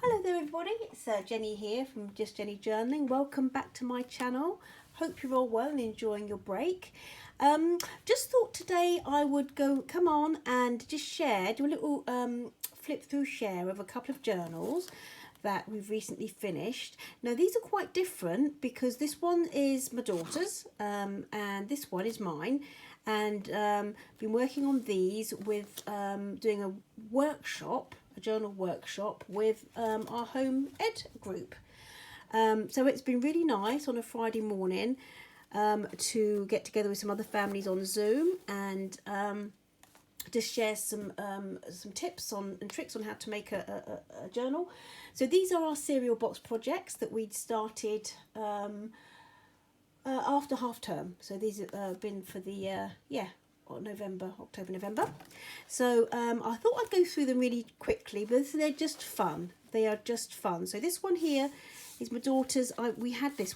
Hello there everybody, it's Jenny here from Just Jenny Journaling. Welcome back to my channel. Hope you're all well and enjoying your break. Just thought today I would come on and just do a little flip through share of a couple of journals that we've recently finished. Now these are quite different because this one is my daughter's and this one is mine, and been working on these with doing a journal workshop with our home ed group. So it's been really nice on a Friday morning to get together with some other families on Zoom and just share some tips and tricks on how to make a journal. So these are our cereal box projects that we'd started after half term. So these have been for the October, November. So I thought I'd go through them really quickly, but they're just fun. They are just fun. So this one here is my daughter's. I had this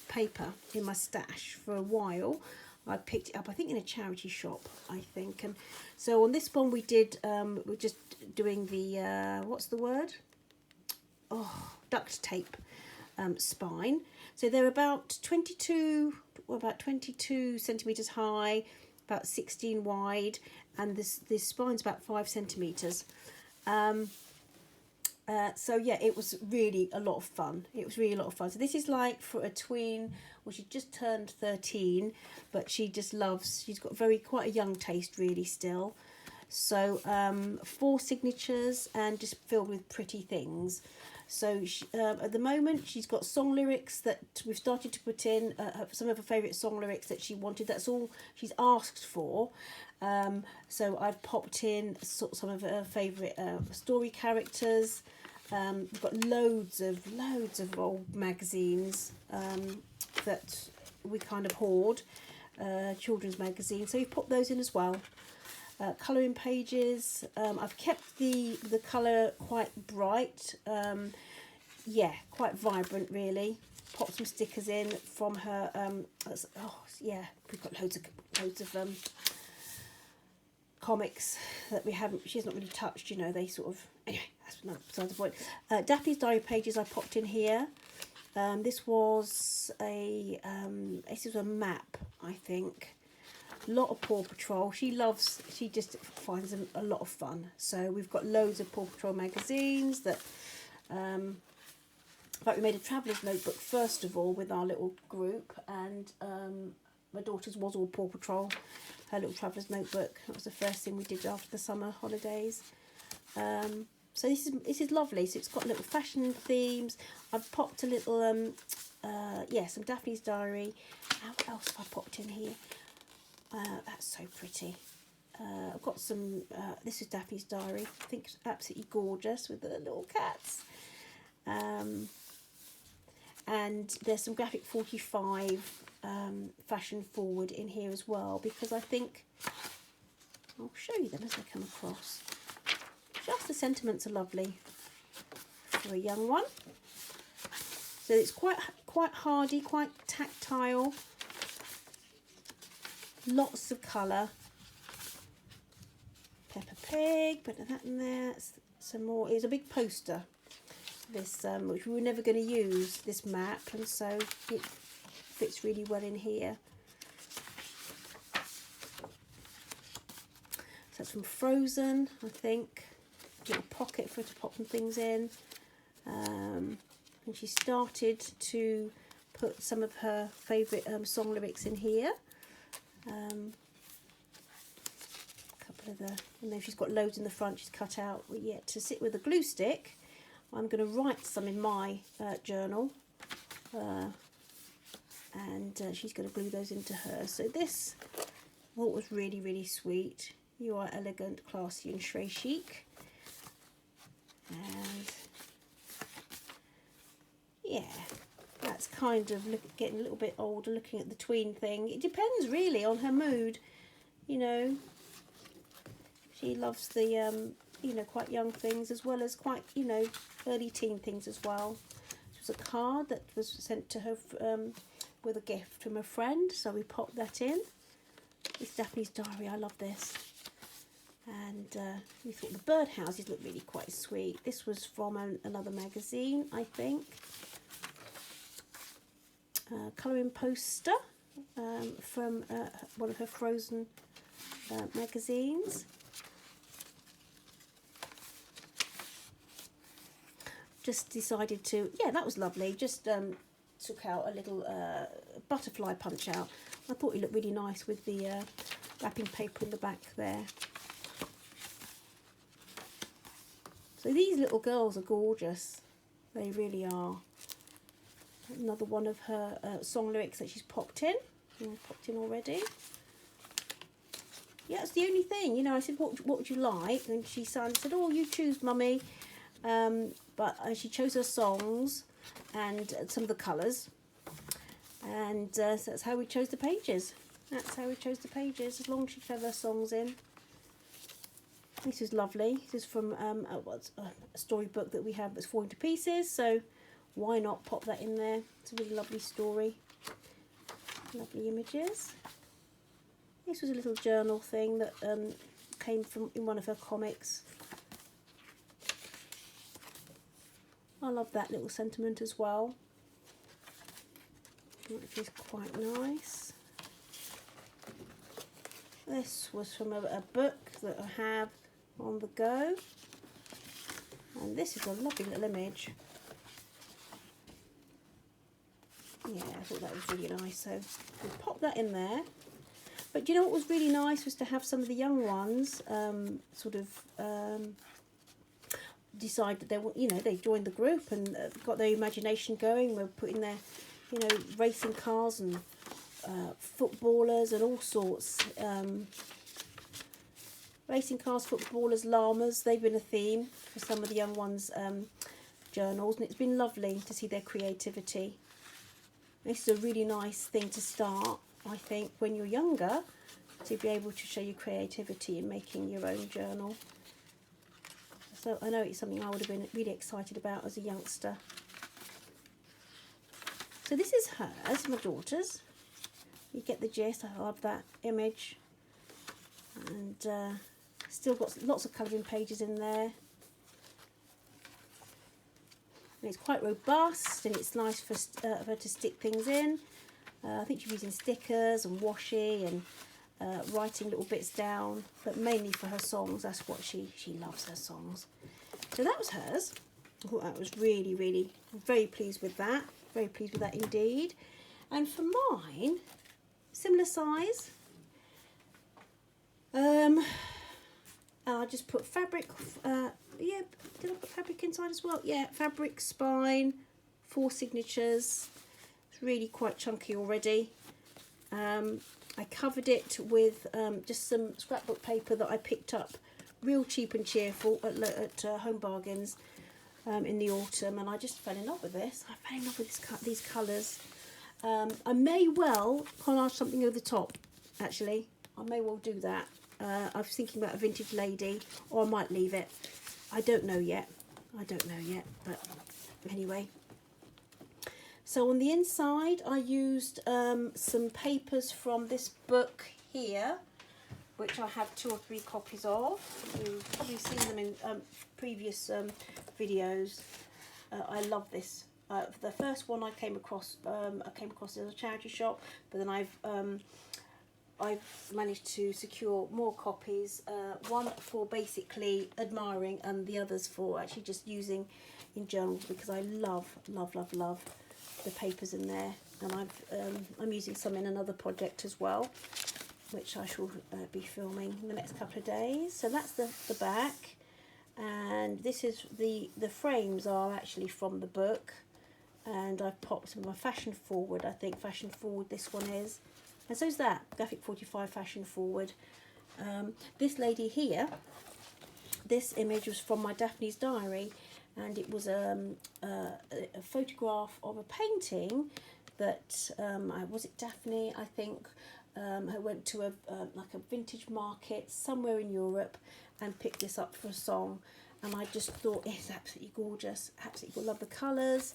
paper in my stash for a while. I picked it up, I think, in a charity shop, I think. And so on this one we did, we're just doing the, what's the word? Oh, duct tape spine. So they're about 22 centimetres high, about 16 wide, and this spine's about 5 centimetres. So yeah, it was really a lot of fun. So this is like for a tween. Well, she just turned 13, but she's got quite a young taste really still. So 4 signatures and just filled with pretty things. So at the moment she's got song lyrics that we've started to put in, some of her favourite song lyrics that she wanted. That's all she's asked for. So I've popped in some of her favourite story characters. We've got loads of old magazines that we kind of hoard, children's magazines. So we've popped those in as well. Colouring pages. I've kept the colour quite bright, quite vibrant really. Popped some stickers in from her. We've got loads of comics that she's not really touched. They sort of, anyway, that's not beside the point. Daphne's diary pages I popped in here. This was a map, I think. Lot of Paw Patrol. She just finds them a lot of fun. So we've got loads of Paw Patrol magazines that in fact we made a traveller's notebook first of all with our little group, and my daughter's was all Paw Patrol, her little traveller's notebook. That was the first thing we did after the summer holidays. So this is lovely. So it's got little fashion themes. I've popped a little some Daphne's diary. What else have I popped in here? That's so pretty. I've got some, this is Daphne's diary. I think it's absolutely gorgeous with the little cats. And there's some Graphic 45 fashion forward in here as well, because I think, I'll show you them as they come across. Just the sentiments are lovely for a young one. So it's quite hardy, quite tactile. Lots of colour. Peppa Pig, put that in there. Some more. It's a big poster, this which we were never going to use, this map, and so it fits really well in here. So that's from Frozen, I think. Little pocket for her to pop some things in. And she started to put some of her favourite song lyrics in here. A couple of and then she's got loads in the front she's cut out yet to sit with a glue stick. I'm going to write some in my journal, and she's going to glue those into hers. So this I thought was really, really sweet. You are elegant, classy and Shrey chic. And yeah, that's kind of getting a little bit older, looking at the tween thing. It depends really on her mood, She loves the, quite young things as well as quite, early teen things as well. This was a card that was sent to her with a gift from a friend, so we popped that in. It's Daphne's diary. I love this. And we thought the birdhouses looked really quite sweet. This was from another magazine, I think. Colouring poster from one of her Frozen magazines. Just decided to, yeah, that was lovely. Just took out a little butterfly punch out. I thought it looked really nice with the wrapping paper in the back there. So these little girls are gorgeous. They really are. Another one of her song lyrics that she's popped in. Popped in already. Yeah, it's the only thing. You know, I said, what would you like? And she said, oh, you choose, Mummy. But she chose her songs and some of the colours. And so that's how we chose the pages. That's how we chose the pages, as long as she could have her songs in. This is lovely. This is from a storybook that we have that's falling to pieces. So why not pop that in there? It's a really lovely story. Lovely images. This was a little journal thing that came from in one of her comics. I love that little sentiment as well. Which is quite nice. This was from a book that I have on the go. And this is a lovely little image. Yeah, I thought that was really nice. So we'll pop that in there. But do you know what was really nice was to have some of the young ones decide that they joined the group and got their imagination going. We're putting their, racing cars and footballers and all sorts. Racing cars, footballers, llamas, they've been a theme for some of the young ones' journals, and it's been lovely to see their creativity. This is a really nice thing to start, I think, when you're younger, to be able to show your creativity in making your own journal. So I know it's something I would have been really excited about as a youngster. So this is hers, my daughter's. You get the gist. I love that image. And still got lots of colouring pages in there. And it's quite robust, and it's nice for her to stick things in. I think she's using stickers and washi and writing little bits down, but mainly for her songs. That's what she loves, her songs. So that was hers. I thought that was really, really, very pleased with that. Very pleased with that indeed. And for mine, similar size. I just put fabric. Yeah, did I put fabric inside as well? Yeah, fabric, spine, 4 signatures. It's really quite chunky already. I covered it with just some scrapbook paper that I picked up real cheap and cheerful at Home Bargains in the autumn, and I just fell in love with this. I fell in love with these colours. I may well collage something over the top, actually. I may well do that. I was thinking about a vintage lady, or I might leave it. I don't know yet. But anyway. So on the inside, I used some papers from this book here, which I have 2 or 3 copies of. You've probably seen them in previous videos. I love this. The first one I came across as a charity shop, but then I've managed to secure more copies. One for basically admiring, and the others for actually just using in journals, because I love the papers in there, and I'm using some in another project as well, which I shall be filming in the next couple of days. So that's the back, and this is the frames are actually from the book, and I've popped some of my Fashion Forward. I think Fashion Forward this one is, and so is that Graphic 45 Fashion Forward. This lady here, this image was from my Daphne's Diary, and it was a photograph of a painting that was it Daphne, I think, who went to like a vintage market somewhere in Europe and picked this up for a song, and I just thought it's absolutely gorgeous. Absolutely love the colours,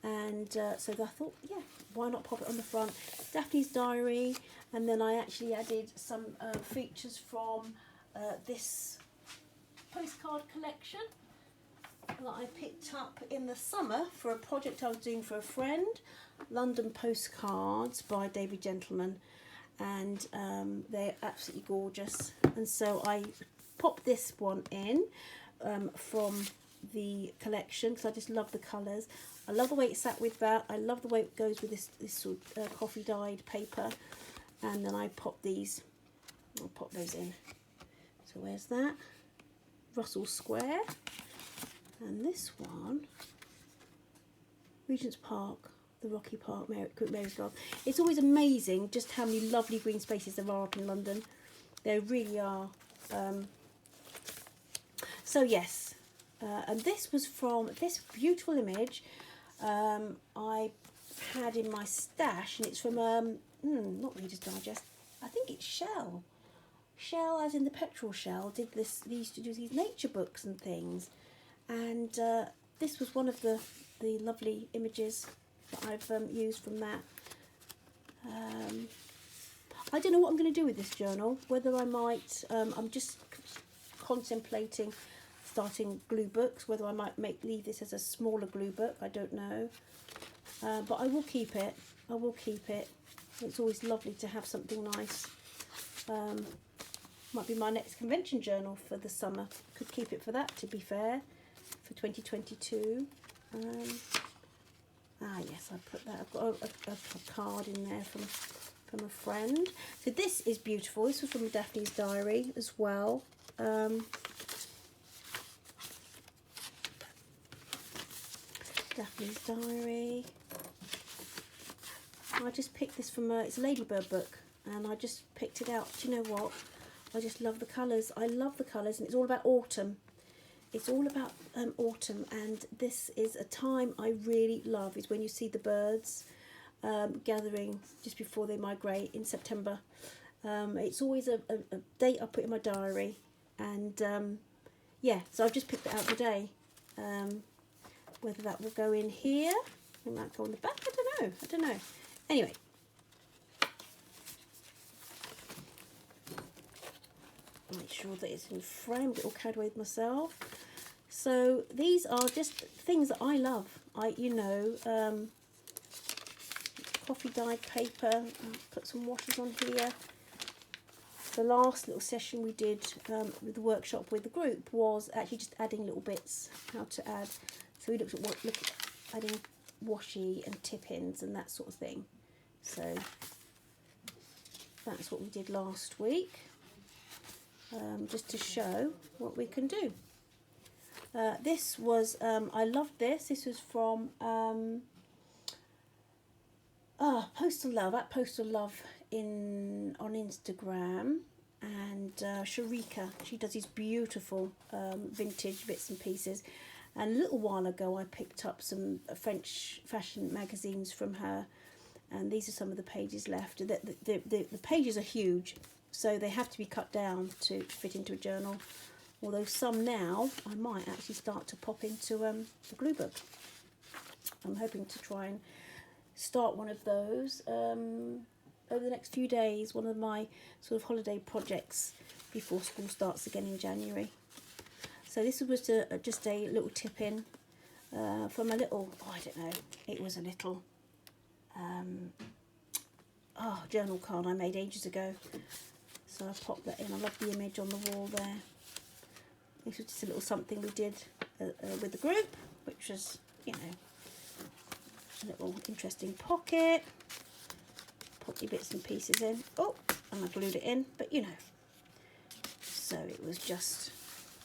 and so I thought, yeah, why not pop it on the front? Daphne's Diary, and then I actually added some features from this postcard collection that I picked up in the summer for a project I was doing for a friend. London Postcards by David Gentleman, and they're absolutely gorgeous. And so I popped this one in from the collection because I just love the colours. I love the way it sat with that. I love the way it goes with this sort of coffee dyed paper. And then I pop these, I'll pop those in. So where's that? Russell Square. And this one, Regent's Park, the Rocky Park, Mary's Garden. It's always amazing just how many lovely green spaces there are up in London. There really are. So yes, and this was from this beautiful image I had in my stash, and it's from not Reader's Digest. I think it's Shell. Shell, as in the petrol Shell, did this. They used to do these nature books and things, and this was one of the lovely images that I've used from that. I don't know what I'm going to do with this journal. Whether I might, I'm just contemplating starting glue books. Whether I might leave this as a smaller glue book, I don't know. But I will keep it. I will keep it. It's always lovely to have something nice. Might be my next convention journal for the summer. Could keep it for that, to be fair, for 2022. Yes, I put that. I've got a card in there from a friend. So this is beautiful. This was from Daphne's Diary as well. Daphne's Diary. I just picked this from it's a Ladybird book, and I just picked it out. Do you know what? I just love the colours. I love the colours, and it's all about autumn. It's all about autumn, and this is a time I really love, is when you see the birds gathering just before they migrate in September. It's always a date I put in my diary, and yeah, so I've just picked it out today. Whether that will go in here, it might go on the back, I don't know. Anyway. Make sure that it's in frame, get all carried away with myself. So these are just things that I love. Coffee dyed paper. I'll put some washes on here. The last little session we did with the workshop with the group was actually just adding little bits, how to add. So we looked at adding washi and tip-ins and that sort of thing. So that's what we did last week. Just to show what we can do. This was, I loved this. This was from Postal Love, at Postal Love on Instagram, and Sharika. She does these beautiful vintage bits and pieces. And a little while ago, I picked up some French fashion magazines from her, and these are some of the pages left. The pages are huge, so they have to be cut down to fit into a journal. Although some now, I might actually start to pop into the glue book. I'm hoping to try and start one of those over the next few days, one of my sort of holiday projects before school starts again in January. So this was just a little tip in from a little, I don't know, it was a little journal card I made ages ago. So I popped that in. I love the image on the wall there. This was just a little something we did with the group, which was, a little interesting pocket. Put your bits and pieces in. Oh, and I glued it in, but So it was just,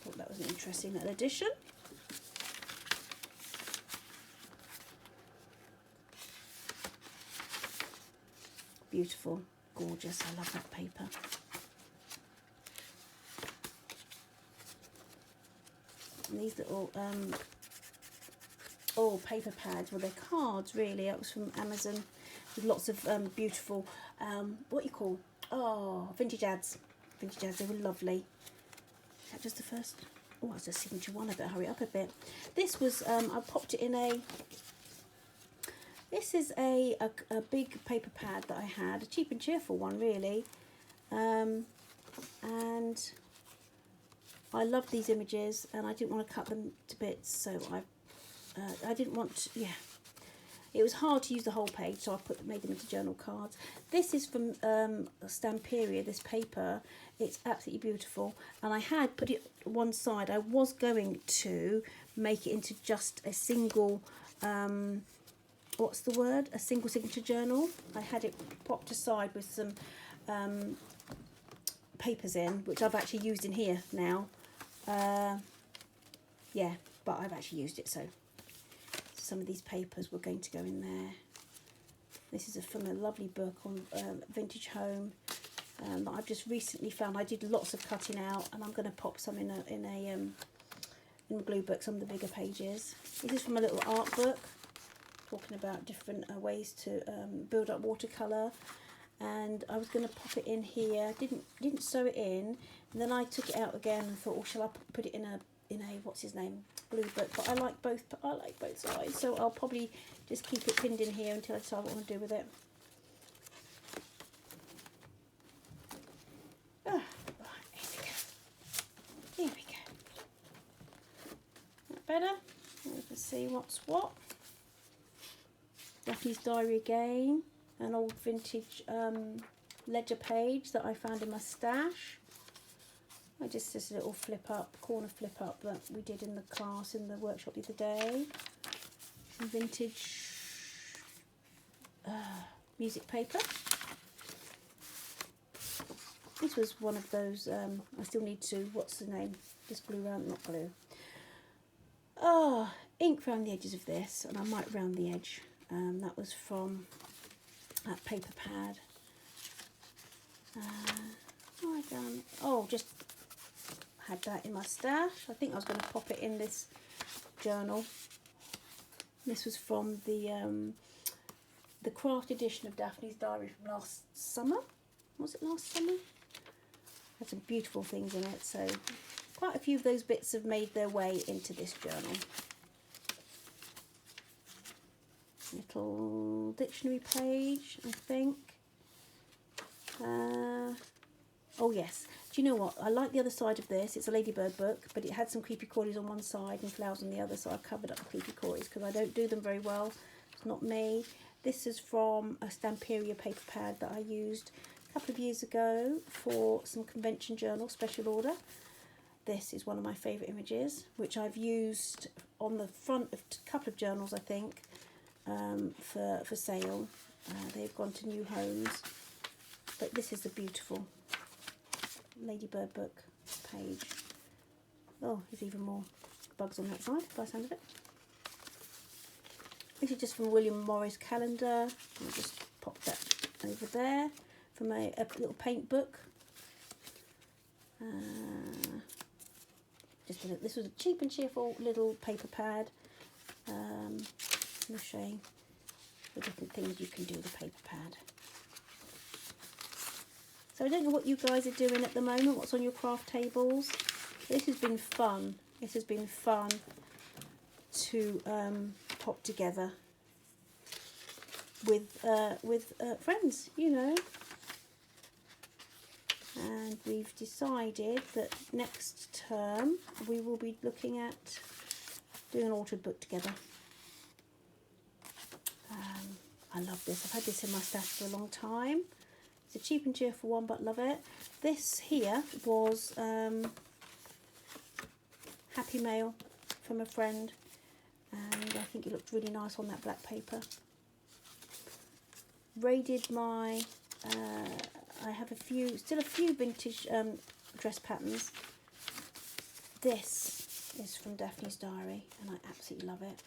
thought that was an interesting little addition. Beautiful, gorgeous. I love that paper. And these little paper pads, well, they're cards really. That was from Amazon, with lots of beautiful vintage ads. They were lovely. Is that just the first? Oh, that's a signature one. I better hurry up a bit. This was I popped it in a. This is a big paper pad that I had, a cheap and cheerful one really, and I love these images and I didn't want to cut them to bits, so I didn't want to, yeah. It was hard to use the whole page, so I made them into journal cards. This is from Stamperia, this paper. It's absolutely beautiful. And I had put it one side. I was going to make it into just a single, what's the word? A single signature journal. I had it popped aside with some papers in, which I've actually used in here now. Yeah, but I've actually used it, so some of these papers were going to go in there. This is from a lovely book on vintage home that I've just recently found. I did lots of cutting out, and I'm going to pop some in a glue book, some of the bigger pages. This is from a little art book talking about different ways to build up watercolour, and I was going to pop it in here. Didn't sew it in, and then I took it out again and thought, oh, shall I put it in a what's his name, glue book? But I like both sides, so I'll probably just keep it pinned in here until I decide what I want to do with it. Right, here we go. That better? We can see what's what. Daphne's Diary again, an old vintage ledger page that I found in my stash. Just this little corner flip up that we did in the class, in the workshop the other day. Some vintage music paper. This was one of those, I still need to, what's the name? Just glue around, not glue. Ink around the edges of this, and I might round the edge. That was from that paper pad. What have I done? Oh, just had that in my stash. I think I was going to pop it in this journal. This was from the craft edition of Daphne's Diary from last summer. Was it last summer? Had some beautiful things in it, so quite a few of those bits have made their way into this journal. Little dictionary page, I think. Oh yes, do you know what? I like the other side of this. It's a Ladybird book, but it had some creepy crawlies on one side and flowers on the other, so I covered up the creepy crawlies because I don't do them very well. It's not me. This is from a Stamperia paper pad that I used a couple of years ago for some convention journal special order. This is one of my favourite images, which I've used on the front of a couple of journals, I think, for sale. They've gone to new homes, but this is a beautiful Ladybird book page. Oh, there's even more bugs on that side by the sound of it. This is just from William Morris calendar. I'll just pop that over there. From a little paint book. This was a cheap and cheerful little paper pad. I'm showing the different things you can do with a paper pad. So I don't know what you guys are doing at the moment, what's on your craft tables. This has been fun. This has been fun to pop together with friends, you know. And we've decided that next term we will be looking at doing an altered book together. I love this. I've had this in my stash for a long time. It's a cheap and cheerful one, but love it. This here was Happy Mail from a friend, and I think it looked really nice on that black paper. Raided my, I have still a few vintage dress patterns. This is from Daphne's Diary, and I absolutely love it.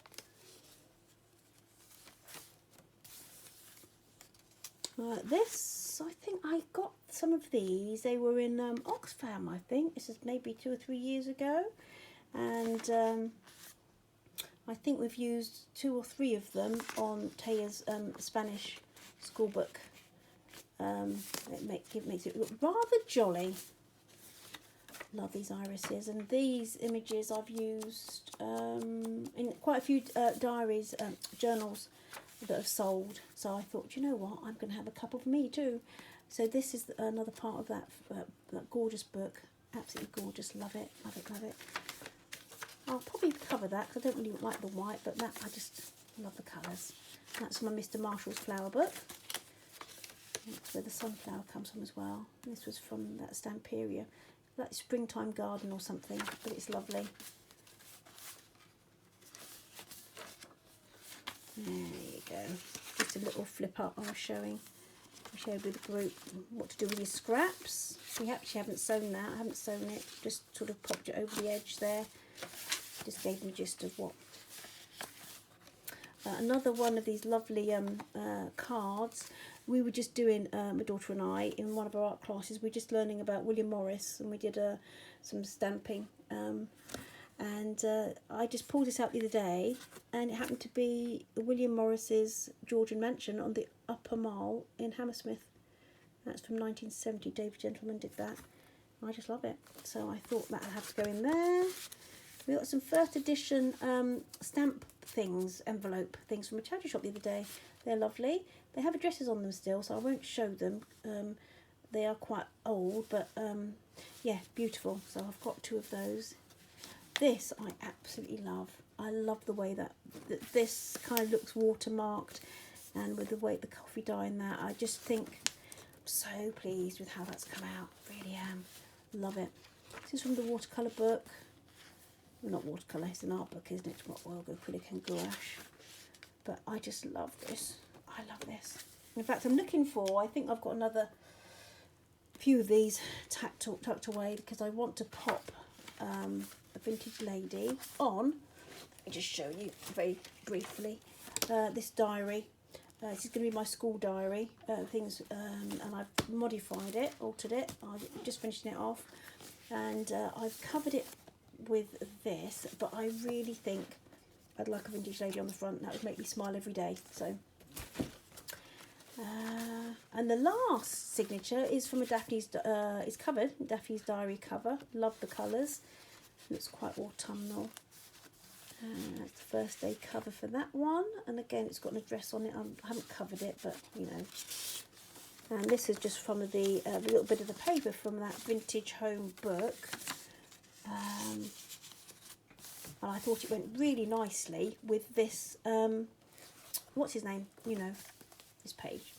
This, I think I got some of these. They were in Oxfam, I think. This is maybe 2 or 3 years ago. And I think we've used 2 or 3 of them on Taya's Spanish school book. It makes it look rather jolly. Love these irises. And these images I've used in quite a few diaries, journals that have sold. So I thought, you know what, I'm going to have a couple for me too. So this is another part of that gorgeous book. Absolutely gorgeous. Love it, love it, love it. I'll probably cover that because I don't really like the white, but that I just love the colours. That's my Mr. Marshall's flower book. That's where the sunflower comes from as well. And this was from that Stamperia, like Springtime Garden or something, but it's lovely. There you go. Just a little flip up I was showing. I showed with the group what to do with your scraps. We actually haven't sewn that. I haven't sewn it. Just sort of popped it over the edge there. Just gave them a gist of what. Another one of these lovely cards. We were just doing, my daughter and I, in one of our art classes, we were just learning about William Morris, and we did some stamping. And I just pulled this out the other day, and it happened to be William Morris's Georgian Mansion on the Upper Mall in Hammersmith. That's from 1970. David Gentleman did that. I just love it. So I thought that would have to go in there. We got some first edition stamp things, envelope things from a charity shop the other day. They're lovely. They have addresses on them still, so I won't show them. They are quite old, but yeah, beautiful. So I've got 2 of those. This I absolutely love. I love the way that this kind of looks watermarked, and with the way the coffee dye in that, I just think I'm so pleased with how that's come out. Really am. Love it. This is from the watercolour book. Well, not watercolour, it's an art book, isn't it? It's got oil, acrylic and gouache. But I just love this. I love this. In fact, I'm looking for, I think I've got another few of these tucked away, because I want to pop a Vintage Lady on. Let me just show you very briefly this diary. This is going to be my school diary things, and I've modified it, altered it. I'm just finishing it off, and I've covered it with this, but I really think I'd like a Vintage Lady on the front. That would make me smile every day. So and the last signature is from a Daphne's, it's covered, Daphne's Diary cover. Love the colours. Looks quite autumnal. That's the first day cover for that one. And again, it's got an address on it. I haven't covered it, but you know. And this is just from the little bit of the paper from that Vintage Home book. And I thought it went really nicely with this, what's his name? You know, this page.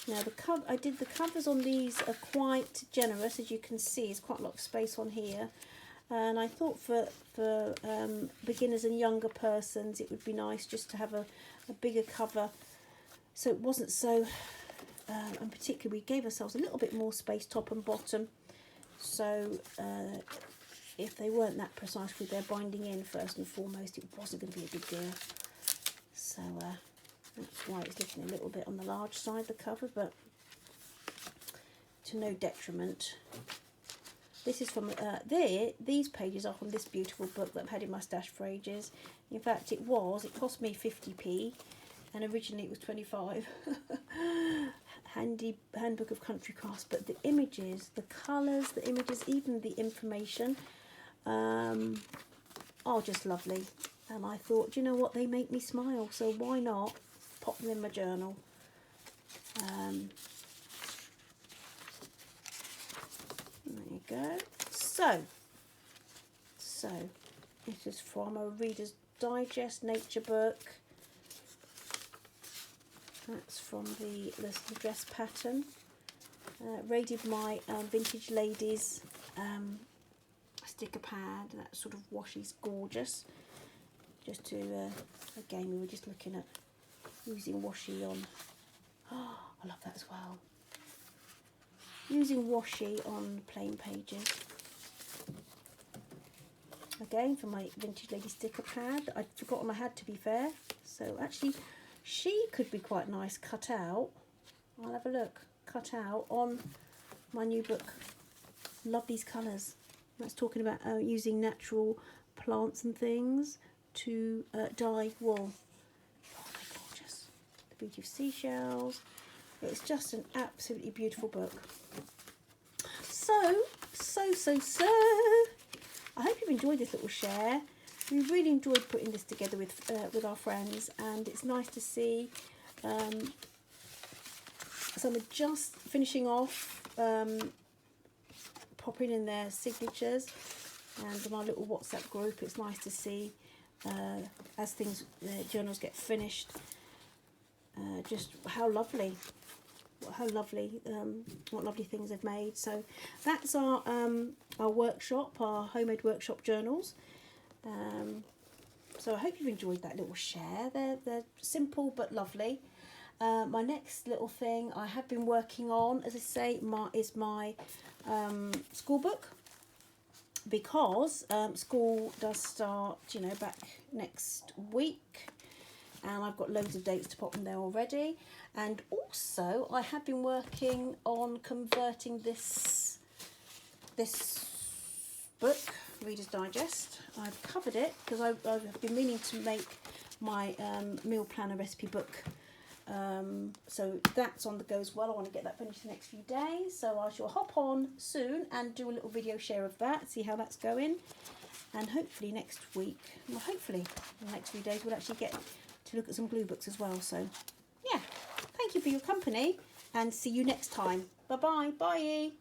Now I did the covers on these are quite generous, as you can see. There's quite a lot of space on here, and I thought for beginners and younger persons it would be nice just to have a bigger cover, so it wasn't so. And particularly, we gave ourselves a little bit more space, top and bottom. So if they weren't that precise with their binding in, first and foremost, it wasn't going to be a big deal. So that's why it's looking a little bit on the large side, the cover, but to no detriment. This is from these pages are from this beautiful book that I've had in my stash for ages. In fact, it cost me 50p, and originally it was 25. Handbook of Country Crafts, but the images, the colours, the images, even the information are just lovely. And I thought, you know what, they make me smile, so why not pop them in my journal. There you go. So this is from a Reader's Digest nature book. That's from the dress pattern. Raided my Vintage Ladies sticker pad. That sort of washi is gorgeous. Just to, again, we were just looking at using washi on. Oh, I love that as well. Using washi on plain pages. Again, for my Vintage Lady sticker pad. I'd forgotten I had, to be fair. So actually, she could be quite nice cut out. I'll have a look. Cut out on my new book. Love these colours. That's talking about using natural plants and things to dye wool. Oh, they're gorgeous. The Beauty of Seashells. It's just an absolutely beautiful book. So. I hope you've enjoyed this little share. We really enjoyed putting this together with our friends, and it's nice to see So I'm just finishing off, popping in their signatures, and my little WhatsApp group. It's nice to see as things, journals get finished, just how lovely, what lovely things they've made. So that's our workshop, our homemade workshop journals. So I hope you've enjoyed that little share. They're simple but lovely. My next little thing I have been working on, as I say, is my school book, because school does start, you know, back next week, and I've got loads of dates to pop in there already. And also I have been working on converting this book, Reader's Digest. I've covered it because I've been meaning to make my meal planner recipe book. So that's on the go as well. I want to get that finished the next few days. So I shall hop on soon and do a little video share of that, see how that's going. And hopefully next week, well, hopefully in the next few days, we'll actually get to look at some glue books as well. So yeah, thank you for your company and see you next time. Bye-bye. Bye.